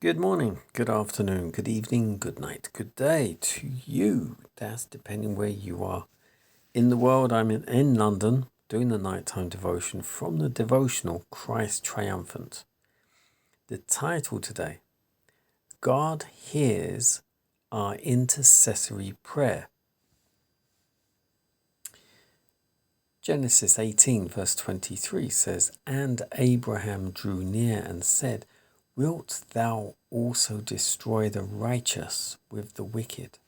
Good morning, good afternoon, good evening, good night, good day to you. That's depending where you are. In the world, I'm in London doing the nighttime devotion from the devotional Christ Triumphant. The title today, God Hears Our Intercessory Prayer. Genesis 18 verse 23 says, "And Abraham drew near and said, Wilt thou also destroy the righteous with the wicked?"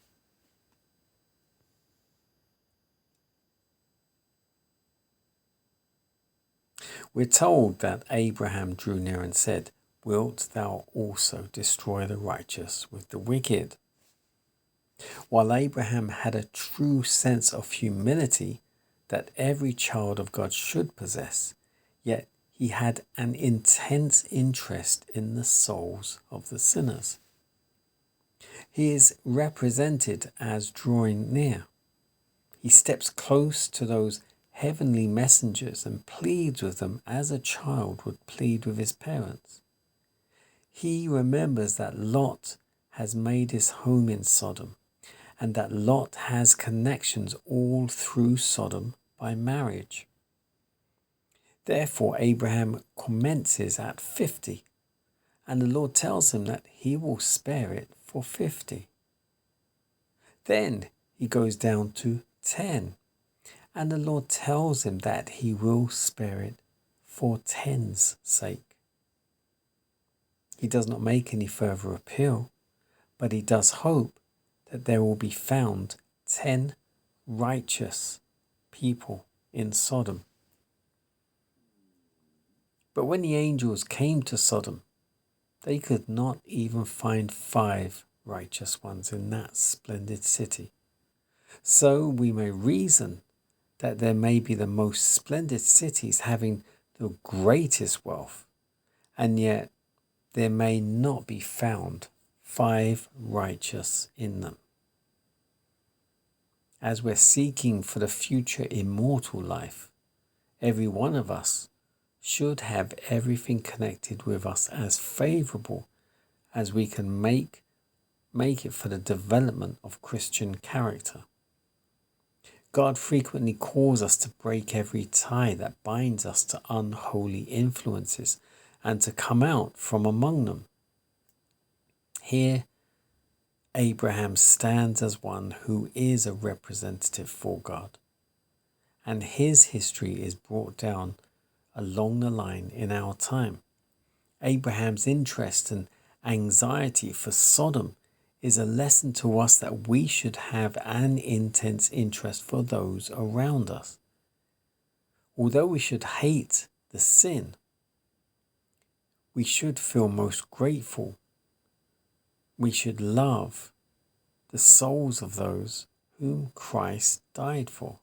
We're told that Abraham drew near and said, "Wilt thou also destroy the righteous with the wicked?" While Abraham had a true sense of humility that every child of God should possess, yet he had an intense interest in the souls of the sinners. He is represented as drawing near. He steps close to those heavenly messengers and pleads with them as a child would plead with his parents. He remembers that Lot has made his home in Sodom and that Lot has connections all through Sodom by marriage. Therefore, Abraham commences at 50, and the Lord tells him that he will spare it for 50. Then he goes down to 10, and the Lord tells him that he will spare it for 10's sake. He does not make any further appeal, but he does hope that there will be found 10 righteous people in Sodom. But when the angels came to Sodom, they could not even find 5 righteous ones in that splendid city. So we may reason that there may be the most splendid cities having the greatest wealth, and yet there may not be found 5 righteous in them. As we're seeking for the future immortal life, every one of us should have everything connected with us as favorable as we can make it for the development of Christian character. God frequently calls us to break every tie that binds us to unholy influences and to come out from among them. Here, Abraham stands as one who is a representative for God, and his history is brought down along the line in our time. Abraham's interest and anxiety for Sodom is a lesson to us that we should have an intense interest for those around us. Although we should hate the sin, we should feel most grateful. We should love the souls of those whom Christ died for.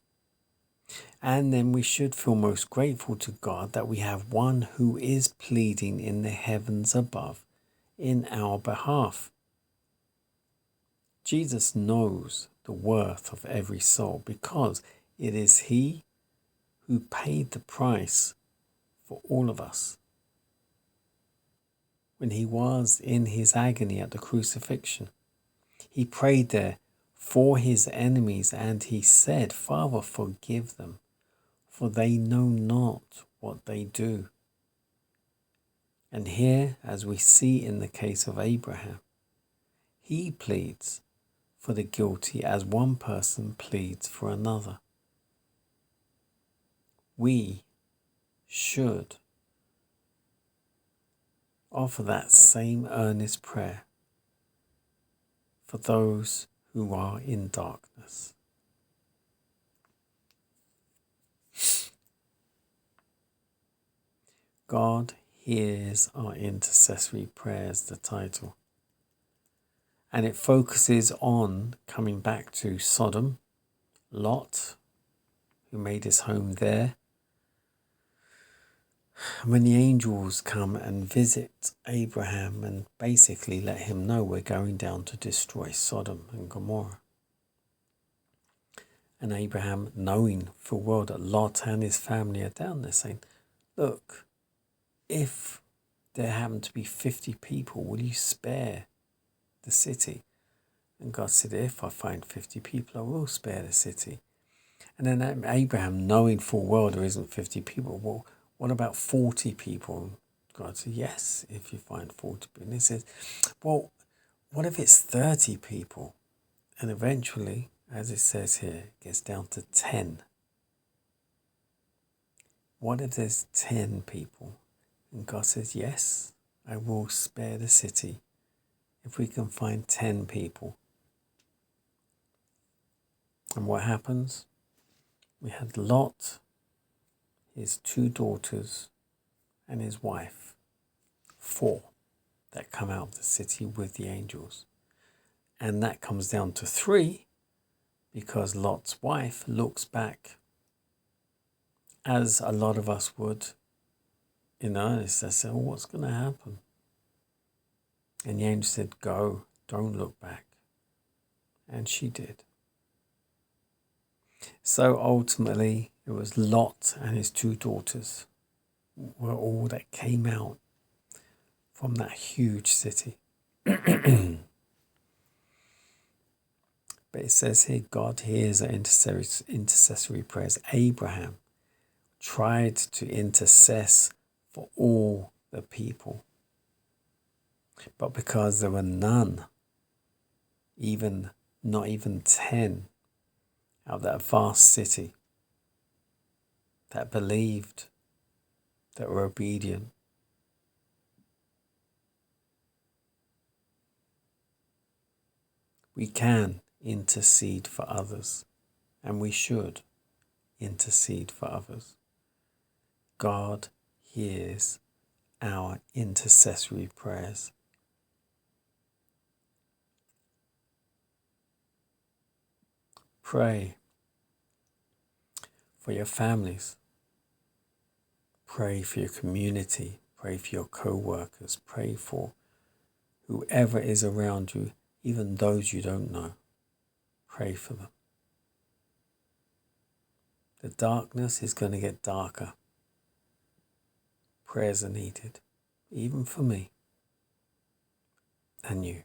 And then we should feel most grateful to God that we have one who is pleading in the heavens above in our behalf. Jesus knows the worth of every soul because it is He who paid the price for all of us. When He was in His agony at the crucifixion, He prayed there for His enemies and He said, "Father, forgive them, for they know not what they do." And here, as we see in the case of Abraham, he pleads for the guilty as one person pleads for another. We should offer that same earnest prayer for those who are in darkness. God hears our intercessory prayers, the title. And it focuses on coming back to Sodom, Lot, who made his home there. When the angels come and visit Abraham and basically let him know we're going down to destroy Sodom and Gomorrah. And Abraham, knowing full well that Lot and his family are down there, saying, "Look, if there happen to be 50 people, will you spare the city? And God said, if I find 50 people, I will spare the city. And then Abraham, knowing full well there isn't 50 people, well, what about 40 people? God said, yes, if you find 40 people. And he said, well, what if it's 30 people? And eventually, as it says here, it gets down to 10. What if there's 10 people? And God says, yes, I will spare the city if we can find 10 people. And what happens? We had Lot, his 2 daughters, and his wife, 4 that come out of the city with the angels. And that comes down to 3 because Lot's wife looks back, as a lot of us would, in earnest. They said, oh, what's going to happen? And the angel said, go, don't look back. And she did. So ultimately, it was Lot and his 2 daughters were all that came out from that huge city. But it says here, God hears our intercessory prayers. Abraham tried to intercess for all the people. But because there were none, not even 10 out of that vast city that believed, that were obedient, we can intercede for others, and we should intercede for others. God hears our intercessory prayers. Pray for your families. Pray for your community. Pray for your co-workers. Pray for whoever is around you, even those you don't know. Pray for them. The darkness is going to get darker. Prayers are needed, even for me and you.